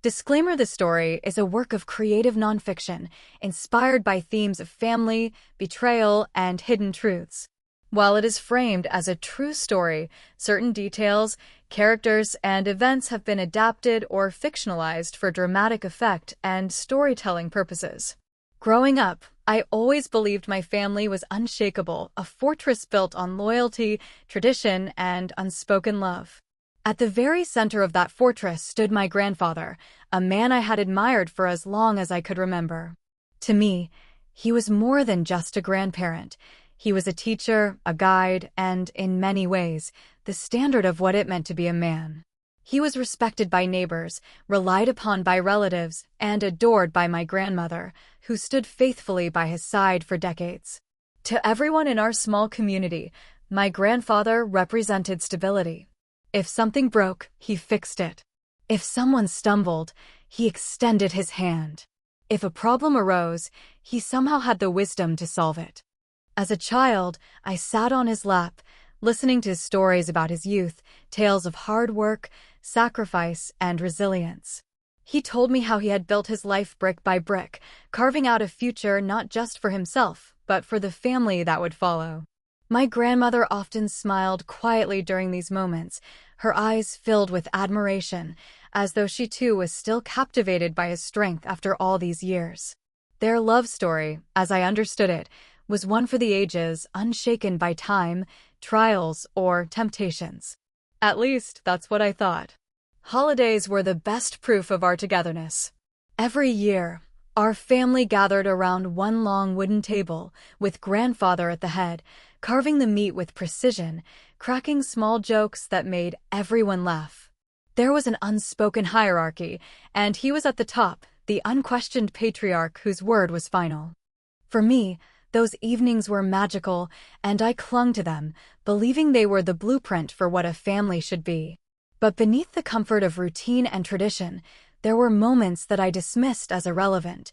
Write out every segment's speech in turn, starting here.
Disclaimer: the story is a work of creative nonfiction, inspired by themes of family, betrayal, and hidden truths. While it is framed as a true story, certain details, characters, and events have been adapted or fictionalized for dramatic effect and storytelling purposes. Growing up, I always believed my family was unshakable, a fortress built on loyalty, tradition, and unspoken love. At the very center of that fortress stood my grandfather, a man I had admired for as long as I could remember. To me, he was more than just a grandparent. He was a teacher, a guide, and, in many ways, the standard of what it meant to be a man. He was respected by neighbors, relied upon by relatives, and adored by my grandmother, who stood faithfully by his side for decades. To everyone in our small community, my grandfather represented stability. If something broke, he fixed it. If someone stumbled, he extended his hand. If a problem arose, he somehow had the wisdom to solve it. As a child, I sat on his lap, listening to stories about his youth, tales of hard work, sacrifice, and resilience. He told me how he had built his life brick by brick, carving out a future not just for himself, but for the family that would follow. My grandmother often smiled quietly during these moments, her eyes filled with admiration, as though she too was still captivated by his strength after all these years. Their love story, as I understood it, was one for the ages, unshaken by time, trials, or temptations. At least, that's what I thought. Holidays were the best proof of our togetherness. Every year, our family gathered around one long wooden table, with grandfather at the head, carving the meat with precision, cracking small jokes that made everyone laugh. There was an unspoken hierarchy, and he was at the top, the unquestioned patriarch whose word was final. For me, those evenings were magical, and I clung to them, believing they were the blueprint for what a family should be. But beneath the comfort of routine and tradition, there were moments that I dismissed as irrelevant.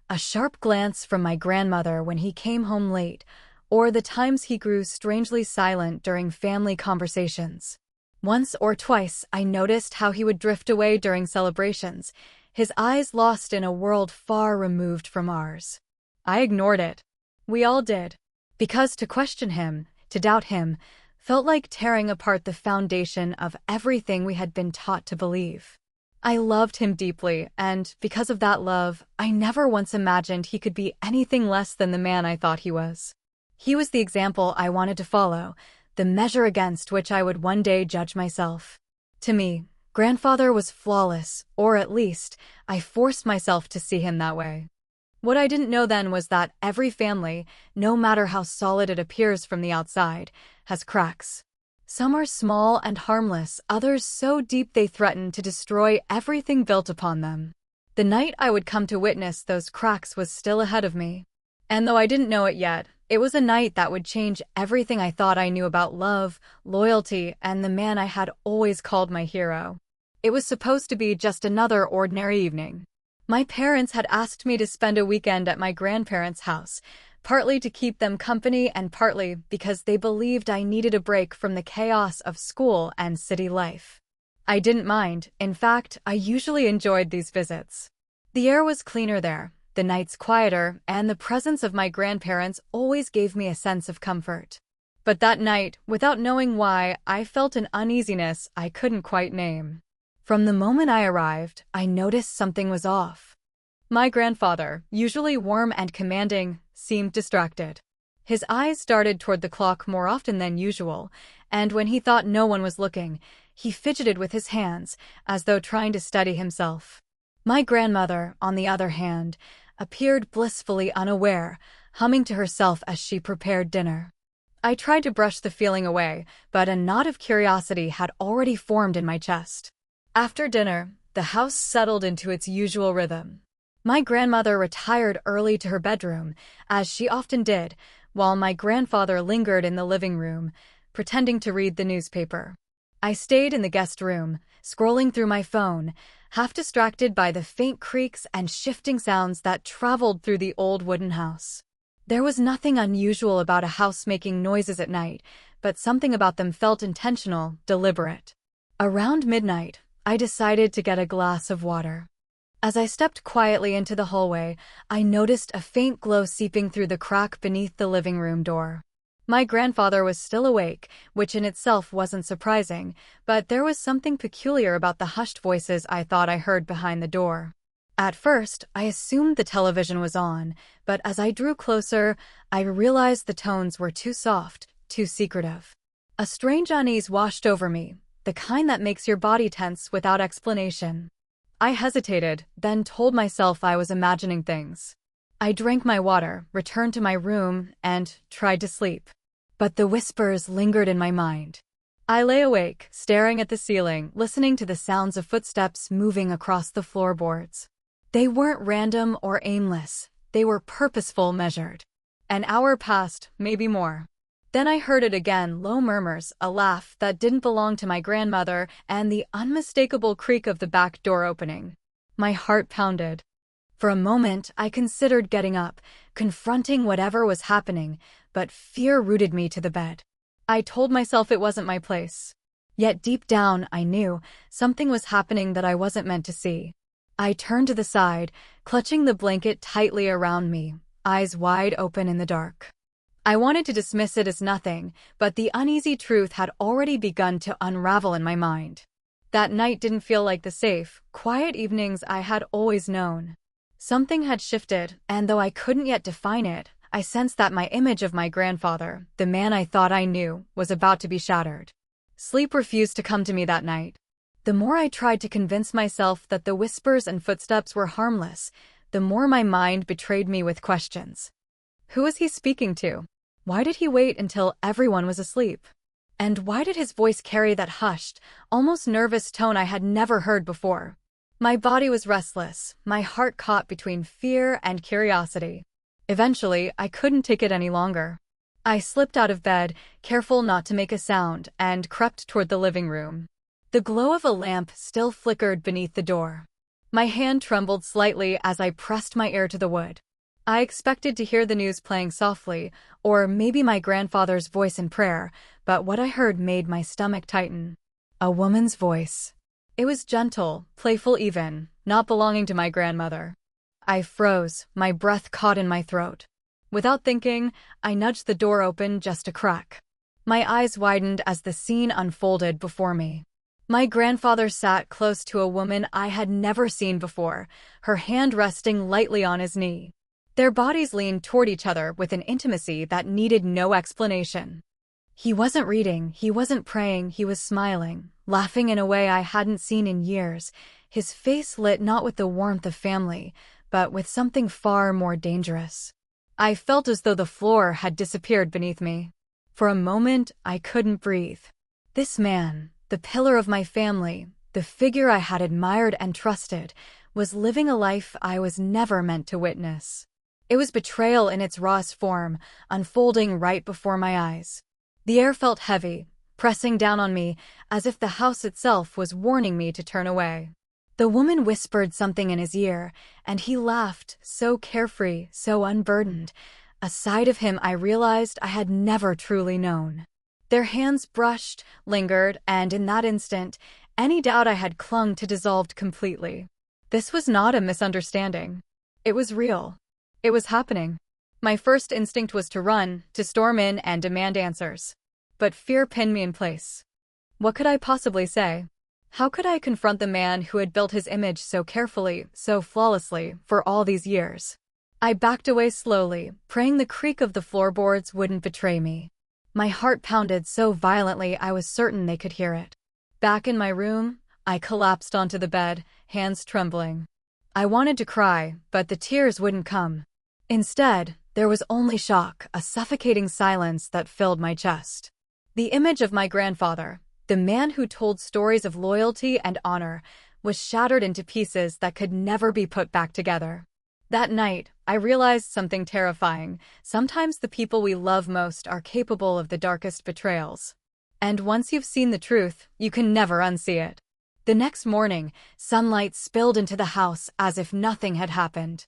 A sharp glance from my grandmother when he came home late, or the times he grew strangely silent during family conversations. Once or twice, I noticed how he would drift away during celebrations, his eyes lost in a world far removed from ours. I ignored it. We all did. Because to question him, to doubt him, felt like tearing apart the foundation of everything we had been taught to believe. I loved him deeply, and because of that love, I never once imagined he could be anything less than the man I thought he was. He was the example I wanted to follow, the measure against which I would one day judge myself. To me, grandfather was flawless, or at least, I forced myself to see him that way. What I didn't know then was that every family, no matter how solid it appears from the outside, has cracks. Some are small and harmless, others so deep they threaten to destroy everything built upon them. The night I would come to witness those cracks was still ahead of me. And though I didn't know it yet, it was a night that would change everything I thought I knew about love, loyalty, and the man I had always called my hero. It was supposed to be just another ordinary evening. My parents had asked me to spend a weekend at my grandparents' house, partly to keep them company and partly because they believed I needed a break from the chaos of school and city life. I didn't mind. In fact, I usually enjoyed these visits. The air was cleaner there, the nights quieter, and the presence of my grandparents always gave me a sense of comfort. But that night, without knowing why, I felt an uneasiness I couldn't quite name. From the moment I arrived, I noticed something was off. My grandfather, usually warm and commanding, seemed distracted. His eyes darted toward the clock more often than usual, and when he thought no one was looking, he fidgeted with his hands, as though trying to steady himself. My grandmother, on the other hand, appeared blissfully unaware, humming to herself as she prepared dinner. I tried to brush the feeling away, but a knot of curiosity had already formed in my chest. After dinner, the house settled into its usual rhythm. My grandmother retired early to her bedroom, as she often did, while my grandfather lingered in the living room, pretending to read the newspaper. I stayed in the guest room, scrolling through my phone, half distracted by the faint creaks and shifting sounds that traveled through the old wooden house. There was nothing unusual about a house making noises at night, but something about them felt intentional, deliberate. Around midnight, I decided to get a glass of water. As I stepped quietly into the hallway, I noticed a faint glow seeping through the crack beneath the living room door. My grandfather was still awake, which in itself wasn't surprising, but there was something peculiar about the hushed voices I thought I heard behind the door. At first, I assumed the television was on, but as I drew closer, I realized the tones were too soft, too secretive. A strange unease washed over me, the kind that makes your body tense without explanation. I hesitated, then told myself I was imagining things. I drank my water, returned to my room, and tried to sleep. But the whispers lingered in my mind. I lay awake, staring at the ceiling, listening to the sounds of footsteps moving across the floorboards. They weren't random or aimless. They were purposeful, measured. An hour passed, maybe more. Then I heard it again, low murmurs, a laugh that didn't belong to my grandmother, and the unmistakable creak of the back door opening. My heart pounded. For a moment, I considered getting up, confronting whatever was happening, but fear rooted me to the bed. I told myself it wasn't my place. Yet deep down, I knew something was happening that I wasn't meant to see. I turned to the side, clutching the blanket tightly around me, eyes wide open in the dark. I wanted to dismiss it as nothing, but the uneasy truth had already begun to unravel in my mind. That night didn't feel like the safe, quiet evenings I had always known. Something had shifted, and though I couldn't yet define it, I sensed that my image of my grandfather, the man I thought I knew, was about to be shattered. Sleep refused to come to me that night. The more I tried to convince myself that the whispers and footsteps were harmless, the more my mind betrayed me with questions. Who was he speaking to? Why did he wait until everyone was asleep? And why did his voice carry that hushed, almost nervous tone I had never heard before? My body was restless, my heart caught between fear and curiosity. Eventually, I couldn't take it any longer. I slipped out of bed, careful not to make a sound, and crept toward the living room. The glow of a lamp still flickered beneath the door. My hand trembled slightly as I pressed my ear to the wood. I expected to hear the news playing softly, or maybe my grandfather's voice in prayer, but what I heard made my stomach tighten. A woman's voice. It was gentle, playful even, not belonging to my grandmother. I froze, my breath caught in my throat. Without thinking, I nudged the door open just a crack. My eyes widened as the scene unfolded before me. My grandfather sat close to a woman I had never seen before, her hand resting lightly on his knee. Their bodies leaned toward each other with an intimacy that needed no explanation. He wasn't reading, he wasn't praying, he was smiling, laughing in a way I hadn't seen in years, his face lit not with the warmth of family, but with something far more dangerous. I felt as though the floor had disappeared beneath me. For a moment, I couldn't breathe. This man, the pillar of my family, the figure I had admired and trusted, was living a life I was never meant to witness. It was betrayal in its rawest form, unfolding right before my eyes. The air felt heavy, pressing down on me, as if the house itself was warning me to turn away. The woman whispered something in his ear, and he laughed, so carefree, so unburdened, a side of him I realized I had never truly known. Their hands brushed, lingered, and in that instant, any doubt I had clung to dissolved completely. This was not a misunderstanding. It was real. It was happening. My first instinct was to run, to storm in and demand answers. But fear pinned me in place. What could I possibly say? How could I confront the man who had built his image so carefully, so flawlessly, for all these years? I backed away slowly, praying the creak of the floorboards wouldn't betray me. My heart pounded so violently I was certain they could hear it. Back in my room, I collapsed onto the bed, hands trembling. I wanted to cry, but the tears wouldn't come. Instead, there was only shock, a suffocating silence that filled my chest. The image of my grandfather, the man who told stories of loyalty and honor, was shattered into pieces that could never be put back together. That night, I realized something terrifying. Sometimes the people we love most are capable of the darkest betrayals. And once you've seen the truth, you can never unsee it. The next morning, sunlight spilled into the house as if nothing had happened.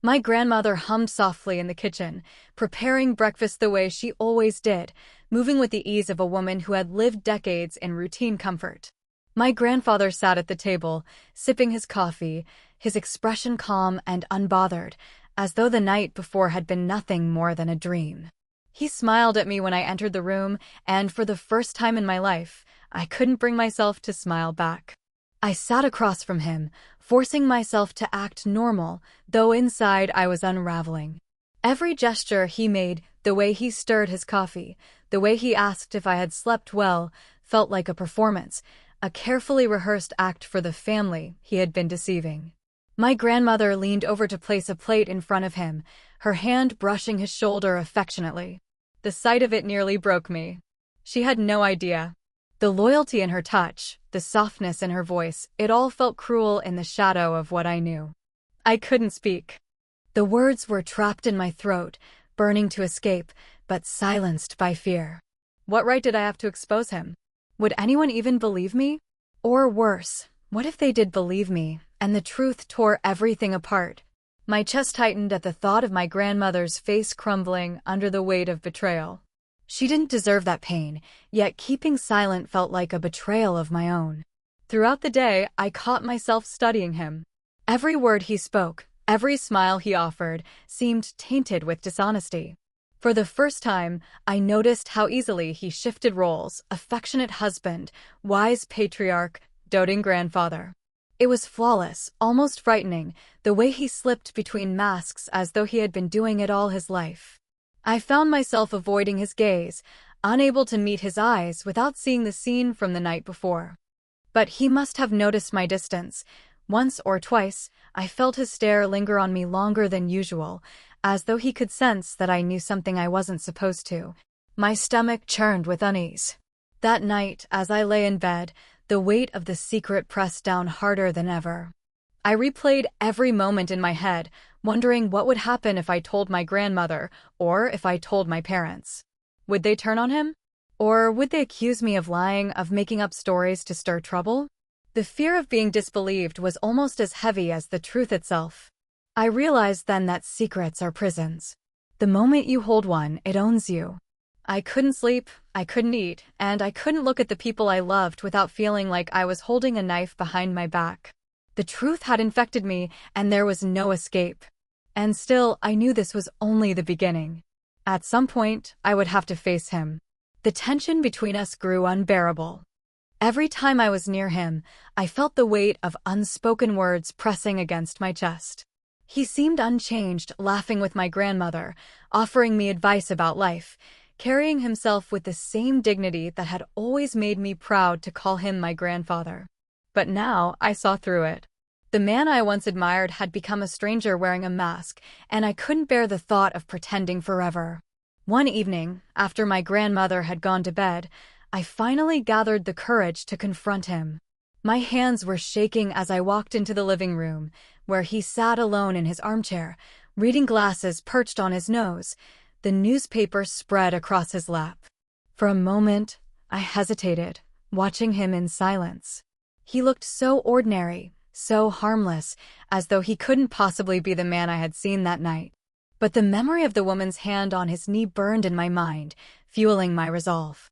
My grandmother hummed softly in the kitchen, preparing breakfast the way she always did, moving with the ease of a woman who had lived decades in routine comfort. My grandfather sat at the table, sipping his coffee, his expression calm and unbothered, as though the night before had been nothing more than a dream. He smiled at me when I entered the room, and for the first time in my life, I couldn't bring myself to smile back. I sat across from him, forcing myself to act normal, though inside I was unraveling. Every gesture he made, the way he stirred his coffee, the way he asked if I had slept well, felt like a performance, a carefully rehearsed act for the family he had been deceiving. My grandmother leaned over to place a plate in front of him, her hand brushing his shoulder affectionately. The sight of it nearly broke me. She had no idea. The loyalty in her touch, the softness in her voice, it all felt cruel in the shadow of what I knew. I couldn't speak. The words were trapped in my throat, burning to escape, but silenced by fear. What right did I have to expose him? Would anyone even believe me? Or worse, what if they did believe me, and the truth tore everything apart? My chest tightened at the thought of my grandmother's face crumbling under the weight of betrayal. She didn't deserve that pain, yet keeping silent felt like a betrayal of my own. Throughout the day, I caught myself studying him. Every word he spoke, every smile he offered, seemed tainted with dishonesty. For the first time, I noticed how easily he shifted roles: affectionate husband, wise patriarch, doting grandfather. It was flawless, almost frightening, the way he slipped between masks as though he had been doing it all his life. I found myself avoiding his gaze, unable to meet his eyes without seeing the scene from the night before. But he must have noticed my distance. Once or twice, I felt his stare linger on me longer than usual, as though he could sense that I knew something I wasn't supposed to. My stomach churned with unease. That night, as I lay in bed, the weight of the secret pressed down harder than ever. I replayed every moment in my head, wondering what would happen if I told my grandmother, or if I told my parents. Would they turn on him? Or would they accuse me of lying, of making up stories to stir trouble? The fear of being disbelieved was almost as heavy as the truth itself. I realized then that secrets are prisons. The moment you hold one, it owns you. I couldn't sleep, I couldn't eat, and I couldn't look at the people I loved without feeling like I was holding a knife behind my back. The truth had infected me, and there was no escape. And still, I knew this was only the beginning. At some point, I would have to face him. The tension between us grew unbearable. Every time I was near him, I felt the weight of unspoken words pressing against my chest. He seemed unchanged, laughing with my grandmother, offering me advice about life, carrying himself with the same dignity that had always made me proud to call him my grandfather. But now I saw through it. The man I once admired had become a stranger wearing a mask, and I couldn't bear the thought of pretending forever. One evening, after my grandmother had gone to bed, I finally gathered the courage to confront him. My hands were shaking as I walked into the living room, where he sat alone in his armchair, reading glasses perched on his nose, the newspaper spread across his lap. For a moment, I hesitated, watching him in silence. He looked so ordinary, so harmless, as though he couldn't possibly be the man I had seen that night. But the memory of the woman's hand on his knee burned in my mind, fueling my resolve.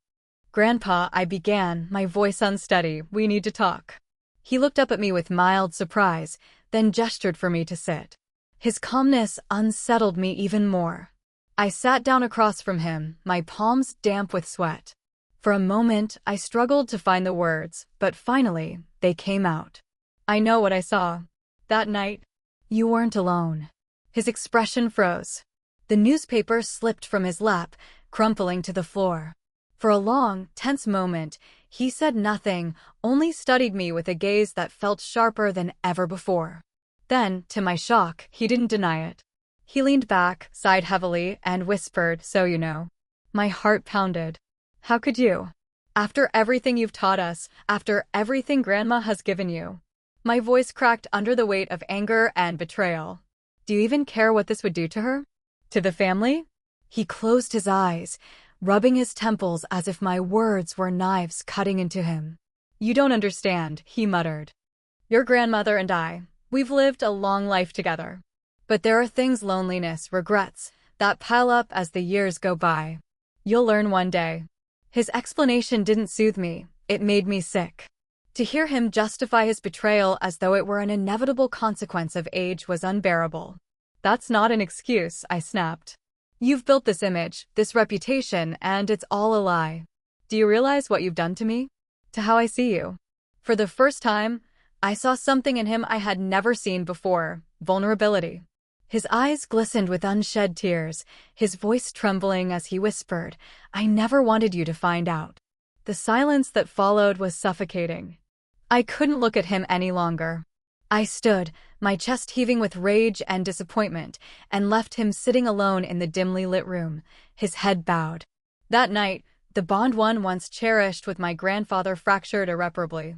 "Grandpa," I began, my voice unsteady, "we need to talk." He looked up at me with mild surprise, then gestured for me to sit. His calmness unsettled me even more. I sat down across from him, my palms damp with sweat. For a moment, I struggled to find the words, but finally, they came out. "I know what I saw. That night, you weren't alone." His expression froze. The newspaper slipped from his lap, crumpling to the floor. For a long, tense moment, he said nothing, only studied me with a gaze that felt sharper than ever before. Then, to my shock, he didn't deny it. He leaned back, sighed heavily, and whispered, "So you know." My heart pounded. "How could you? After everything you've taught us, after everything Grandma has given you." My voice cracked under the weight of anger and betrayal. "Do you even care what this would do to her? To the family?" He closed his eyes, rubbing his temples as if my words were knives cutting into him. "You don't understand," he muttered. "Your grandmother and I, we've lived a long life together. But there are things, loneliness, regrets, that pile up as the years go by. You'll learn one day." His explanation didn't soothe me, it made me sick. To hear him justify his betrayal as though it were an inevitable consequence of age was unbearable. "That's not an excuse," I snapped. "You've built this image, this reputation, and it's all a lie. Do you realize what you've done to me? To how I see you?" For the first time, I saw something in him I had never seen before: vulnerability. His eyes glistened with unshed tears, his voice trembling as he whispered, "I never wanted you to find out." The silence that followed was suffocating. I couldn't look at him any longer. I stood, my chest heaving with rage and disappointment, and left him sitting alone in the dimly lit room, his head bowed. That night, the bond one once cherished with my grandfather fractured irreparably.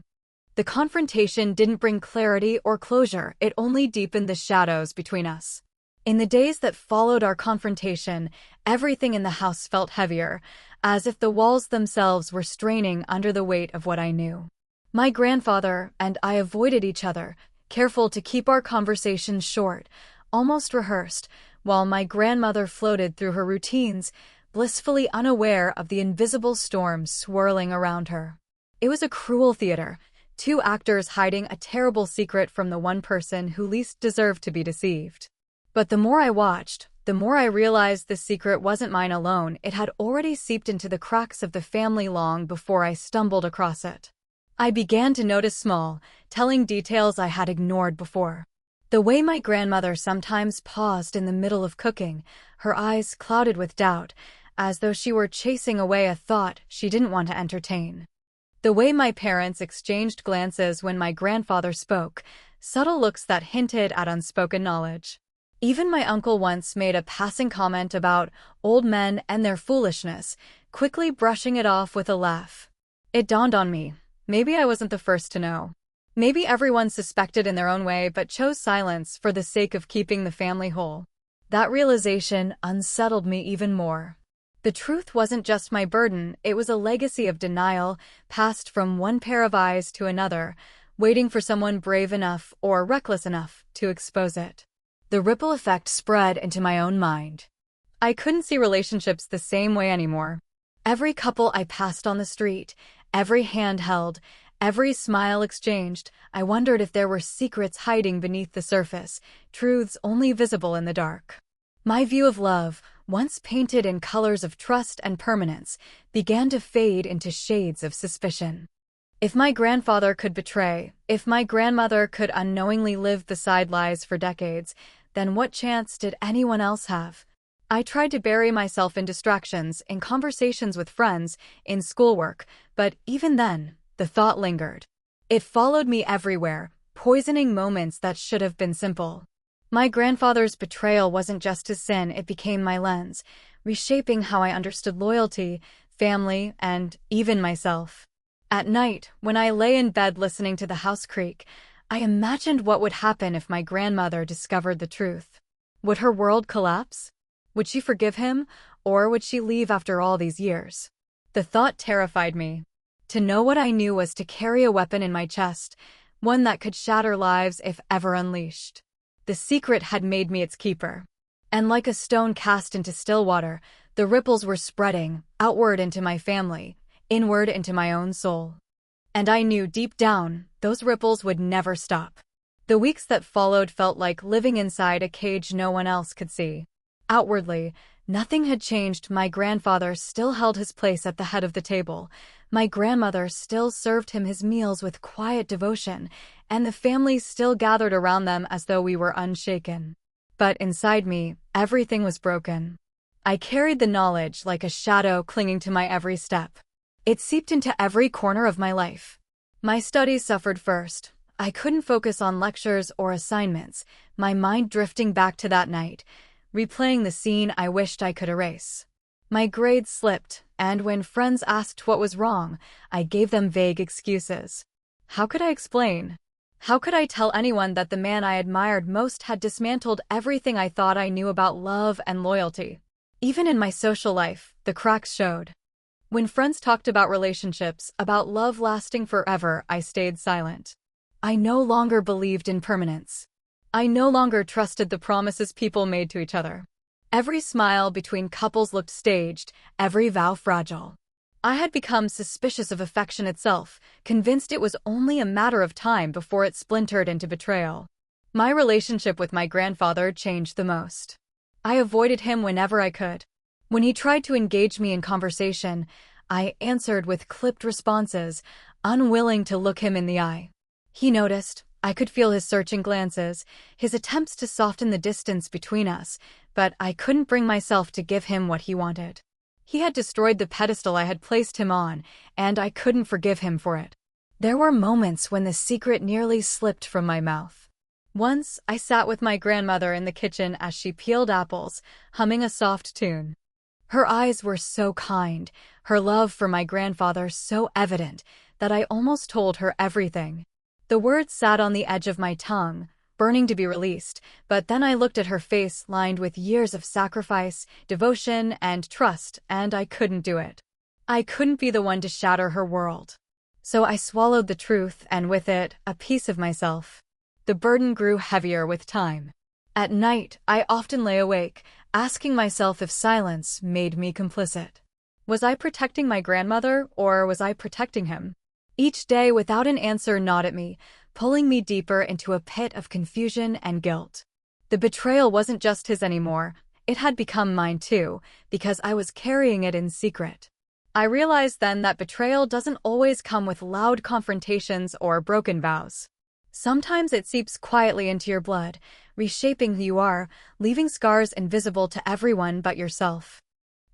The confrontation didn't bring clarity or closure, it only deepened the shadows between us. In the days that followed our confrontation, everything in the house felt heavier, as if the walls themselves were straining under the weight of what I knew. My grandfather and I avoided each other, careful to keep our conversations short, almost rehearsed, while my grandmother floated through her routines, blissfully unaware of the invisible storms swirling around her. It was a cruel theater, two actors hiding a terrible secret from the one person who least deserved to be deceived. But the more I watched, the more I realized the secret wasn't mine alone. It had already seeped into the cracks of the family long before I stumbled across it. I began to notice small, telling details I had ignored before. The way my grandmother sometimes paused in the middle of cooking, her eyes clouded with doubt, as though she were chasing away a thought she didn't want to entertain. The way my parents exchanged glances when my grandfather spoke, subtle looks that hinted at unspoken knowledge. Even my uncle once made a passing comment about old men and their foolishness, quickly brushing it off with a laugh. It dawned on me. Maybe I wasn't the first to know. Maybe everyone suspected in their own way but chose silence for the sake of keeping the family whole. That realization unsettled me even more. The truth wasn't just my burden, it was a legacy of denial, passed from one pair of eyes to another, waiting for someone brave enough or reckless enough to expose it. The ripple effect spread into my own mind. I couldn't see relationships the same way anymore. Every couple I passed on the street, every hand held, every smile exchanged, I wondered if there were secrets hiding beneath the surface, truths only visible in the dark. My view of love, once painted in colors of trust and permanence, began to fade into shades of suspicion. If my grandfather could betray, if my grandmother could unknowingly live beside lies for decades, then what chance did anyone else have? I tried to bury myself in distractions, in conversations with friends, in schoolwork, but even then, the thought lingered. It followed me everywhere, poisoning moments that should have been simple. My grandfather's betrayal wasn't just his sin, it became my lens, reshaping how I understood loyalty, family, and even myself. At night, when I lay in bed listening to the house creak, I imagined what would happen if my grandmother discovered the truth. Would her world collapse? Would she forgive him, or would she leave after all these years? The thought terrified me. To know what I knew was to carry a weapon in my chest, one that could shatter lives if ever unleashed. The secret had made me its keeper. And like a stone cast into still water, the ripples were spreading, outward into my family, inward into my own soul. And I knew deep down, those ripples would never stop. The weeks that followed felt like living inside a cage no one else could see. Outwardly, nothing had changed. My grandfather still held his place at the head of the table. My grandmother still served him his meals with quiet devotion, and the family still gathered around them as though we were unshaken. But inside me, everything was broken. I carried the knowledge like a shadow clinging to my every step. It seeped into every corner of my life. My studies suffered first. I couldn't focus on lectures or assignments, my mind drifting back to that night, replaying the scene I wished I could erase. My grades slipped, and when friends asked what was wrong, I gave them vague excuses. How could I explain? How could I tell anyone that the man I admired most had dismantled everything I thought I knew about love and loyalty? Even in my social life, the cracks showed. When friends talked about relationships, about love lasting forever, I stayed silent. I no longer believed in permanence. I no longer trusted the promises people made to each other. Every smile between couples looked staged, every vow fragile. I had become suspicious of affection itself, convinced it was only a matter of time before it splintered into betrayal. My relationship with my grandfather changed the most. I avoided him whenever I could. When he tried to engage me in conversation, I answered with clipped responses, unwilling to look him in the eye. He noticed. I could feel his searching glances, his attempts to soften the distance between us, but I couldn't bring myself to give him what he wanted. He had destroyed the pedestal I had placed him on, and I couldn't forgive him for it. There were moments when the secret nearly slipped from my mouth. Once, I sat with my grandmother in the kitchen as she peeled apples, humming a soft tune. Her eyes were so kind, her love for my grandfather so evident, that I almost told her everything. The words sat on the edge of my tongue, burning to be released, but then I looked at her face lined with years of sacrifice, devotion, and trust, and I couldn't do it. I couldn't be the one to shatter her world. So I swallowed the truth, and with it, a piece of myself. The burden grew heavier with time. At night, I often lay awake, asking myself if silence made me complicit. Was I protecting my grandmother, or was I protecting him? Each day, without an answer, gnawed at me, pulling me deeper into a pit of confusion and guilt. The betrayal wasn't just his anymore, it had become mine too, because I was carrying it in secret. I realized then that betrayal doesn't always come with loud confrontations or broken vows. Sometimes it seeps quietly into your blood, reshaping who you are, leaving scars invisible to everyone but yourself.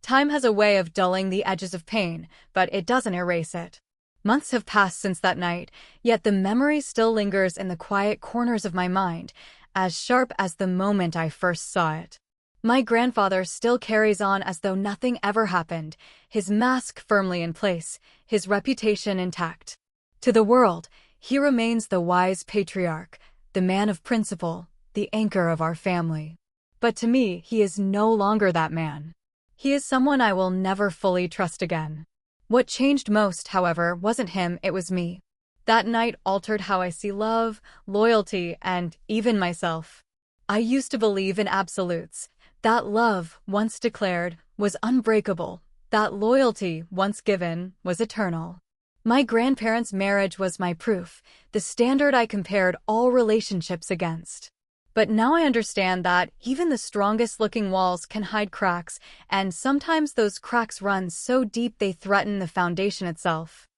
Time has a way of dulling the edges of pain, but it doesn't erase it. Months have passed since that night, yet the memory still lingers in the quiet corners of my mind, as sharp as the moment I first saw it. My grandfather still carries on as though nothing ever happened, his mask firmly in place, his reputation intact. To the world, he remains the wise patriarch, the man of principle, the anchor of our family. But to me, he is no longer that man. He is someone I will never fully trust again. What changed most, however, wasn't him, it was me. That night altered how I see love, loyalty, and even myself. I used to believe in absolutes. That love, once declared, was unbreakable. That loyalty, once given, was eternal. My grandparents' marriage was my proof, the standard I compared all relationships against. But now I understand that even the strongest-looking walls can hide cracks, and sometimes those cracks run so deep they threaten the foundation itself.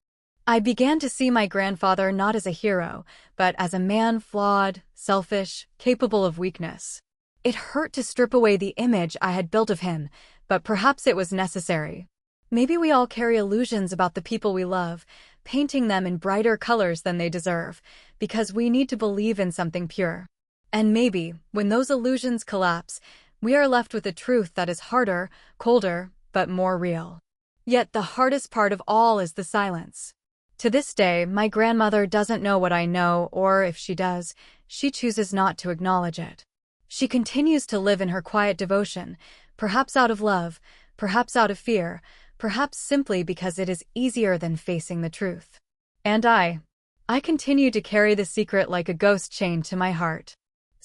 I began to see my grandfather not as a hero, but as a man flawed, selfish, capable of weakness. It hurt to strip away the image I had built of him, but perhaps it was necessary. Maybe we all carry illusions about the people we love, painting them in brighter colors than they deserve, because we need to believe in something pure. And maybe, when those illusions collapse, we are left with a truth that is harder, colder, but more real. Yet the hardest part of all is the silence. To this day, my grandmother doesn't know what I know, or if she does, she chooses not to acknowledge it. She continues to live in her quiet devotion, perhaps out of love, perhaps out of fear, perhaps simply because it is easier than facing the truth. And I continue to carry the secret like a ghost chained to my heart.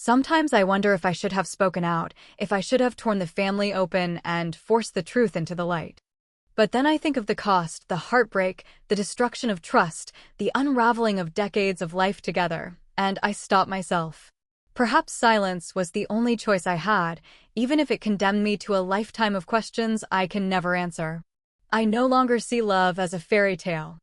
Sometimes I wonder if I should have spoken out, if I should have torn the family open and forced the truth into the light. But then I think of the cost, the heartbreak, the destruction of trust, the unraveling of decades of life together, and I stop myself. Perhaps silence was the only choice I had, even if it condemned me to a lifetime of questions I can never answer. I no longer see love as a fairy tale.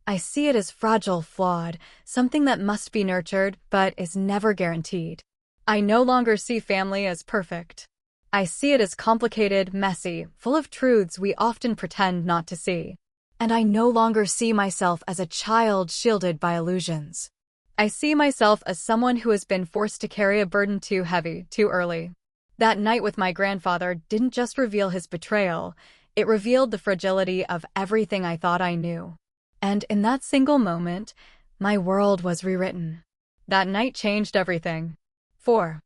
I see it as fragile, flawed, something that must be nurtured, but is never guaranteed. I no longer see family as perfect. I see it as complicated, messy, full of truths we often pretend not to see. And I no longer see myself as a child shielded by illusions. I see myself as someone who has been forced to carry a burden too heavy, too early. That night with my grandfather didn't just reveal his betrayal, it revealed the fragility of everything I thought I knew. And in that single moment, my world was rewritten. That night changed everything. 4.